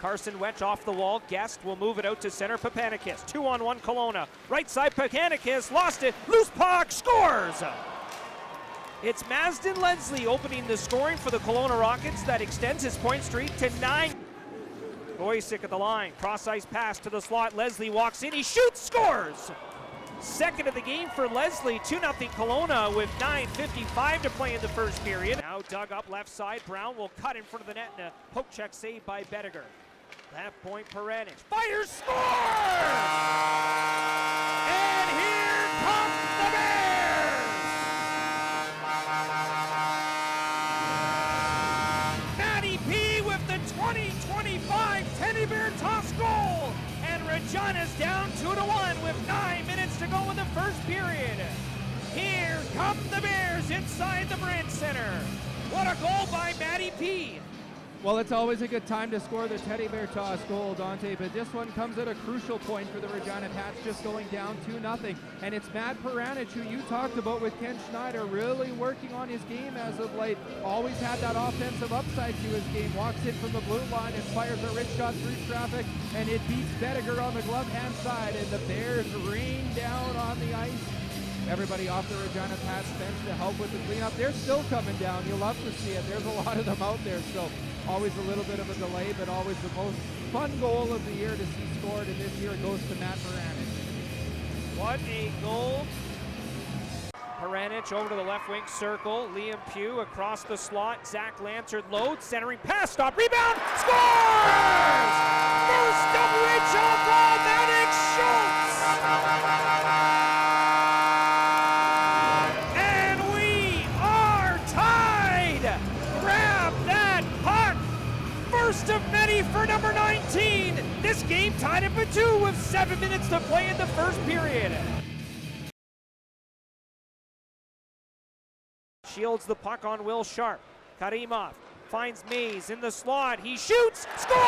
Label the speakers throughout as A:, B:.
A: Carson Wetch off the wall. Guest will move it out to center. Paranych. 2-on-1 Kelowna. Right side Paranych lost it. Loose puck. Scores! It's Mazden Leslie opening the scoring for the Kelowna Rockets. That extends his point streak to 9. Goysick at the line. Cross-ice pass to the slot. Leslie walks in. He shoots. Scores! Second of the game for Leslie. 2-0 Kelowna with 9:55 to play in the first period. Now dug up left side. Brown will cut in front of the net and a poke check saved by Bettiger. Left point Paranych. Fires. Scores! And here come the Bears! Matty P with the 2025 Teddy Bear toss goal. And Regina's down 2-1 with 9 minutes to go in the first period. Here come the Bears inside the Brandt Center. What a goal by Matty P.
B: Well, it's always a good time to score the Teddy Bear toss goal, Dante, but this one comes at a crucial point for the Regina Pats, just going down 2-0. And it's Matt Paranych, who you talked about with Ken Schneider, really working on his game as of late. Always had that offensive upside to his game. Walks in from the blue line and fires a wrist shot through traffic, and it beats Bettiger on the glove-hand side, and the Bears rain down on the ice. Everybody off the Regina Pats bench to help with the cleanup. They're still coming down. You'll love to see it. There's a lot of them out there, so always a little bit of a delay, but always the most fun goal of the year to see scored, and this year it goes to Matt Paranych.
A: What a goal. Paranych over to the left wing circle. Liam Pugh across the slot. Zach Lansard loads, centering pass, stop, rebound, scores! First WHL goal, Maddox Schultz! And we are tied! Grab that puck! First of many for number 19. This game tied up at 2 with 7 minutes to play in the first period. Shields the puck on Will Sharp. Karimov finds Mays in the slot. He shoots, scores!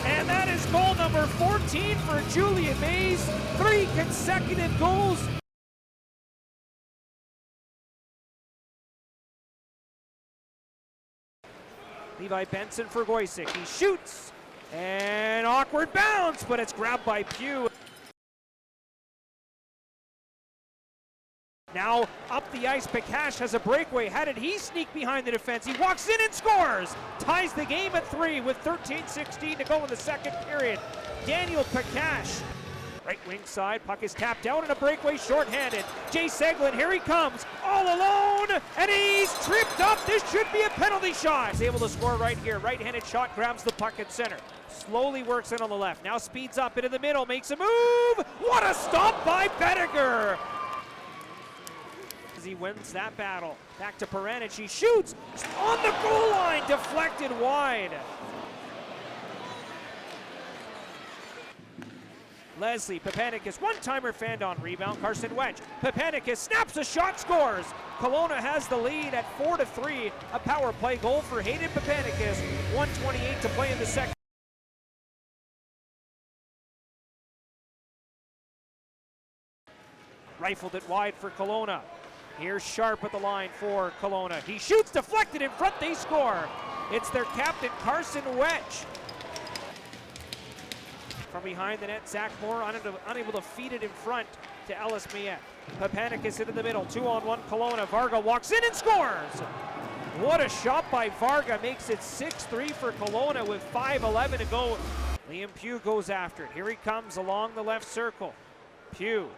A: And that is goal number 14 for Julian Mays. 3 consecutive goals. Levi Benson for Goysick. He shoots. And awkward bounce, but it's grabbed by Pugh. Now up the ice, Pakash has a breakaway. How did he sneak behind the defense? He walks in and scores. Ties the game at 3 with 13:16 to go in the second period. Daniel Pakash. Right wing side, puck is tapped out and a breakaway shorthanded. Jay Seglin, here he comes, all alone, and he's tripped up. This should be a penalty shot. He's able to score right here. Right-handed shot, grabs the puck at center. Slowly works in on the left. Now speeds up into the middle, makes a move. What a stop by Bettiger. As he wins that battle. Back to Paranych, he shoots on the goal line, deflected wide. Leslie, Paranych, one-timer fanned on rebound. Carson Wetch, Paranych snaps a shot, scores. Kelowna has the lead at 4-3. A power play goal for Hayden Paranych. 1:28 to play in the second. Rifled it wide for Kelowna. Here's Sharp at the line for Kelowna. He shoots, deflected in front, they score. It's their captain, Carson Wetch. From behind the net, Zach Moore unable to feed it in front to Ellis Miette. Paranych is in the middle, 2-on-1 Kelowna. Varga walks in and scores. What a shot by Varga, makes it 6-3 for Kelowna with 5:11 to go. Liam Pugh goes after it. Here he comes along the left circle. Pugh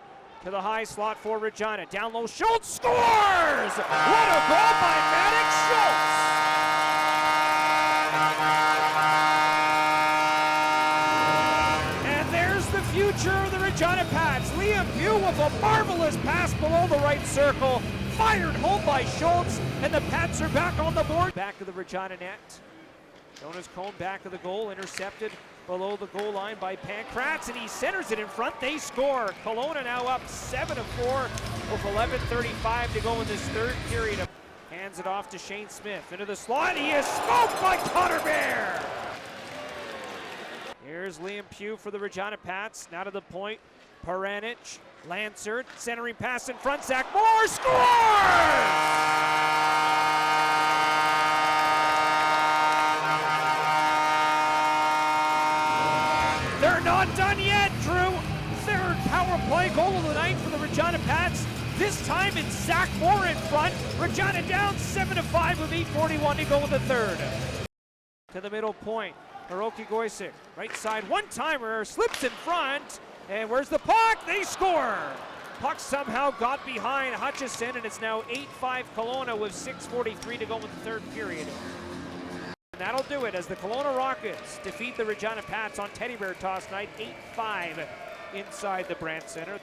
A: to the high slot for Regina. Down low, Schultz scores! What a goal by Maddox Schultz! Future of the Regina Pats. Liam Pugh with a marvelous pass below the right circle. Fired home by Schultz, and the Pats are back on the board. Back of the Regina net. Jonas Cohn back of the goal, intercepted below the goal line by Pankratz, and he centers it in front. They score. Kelowna now up 7-4 with 11:35 to go in this third period. Hands it off to Shane Smith. Into the slot. He is smoked by Connor Bear. Here's Liam Pugh for the Regina Pats. Now to the point Paranych, Lansard, centering pass in front, Zach Moore scores! They're not done yet, Drew. Third power play goal of the night for the Regina Pats. This time it's Zach Moore in front. Regina down 7-5 with 8:41 to go in the third. To the middle point. Hiroki Goisik, right side, one-timer, slips in front. And where's the puck? They score! Puck somehow got behind Hutchison, and it's now 8-5 Kelowna with 6:43 to go in the third period. And that'll do it as the Kelowna Rockets defeat the Regina Pats on Teddy Bear Toss night 8-5 inside the Brandt Center.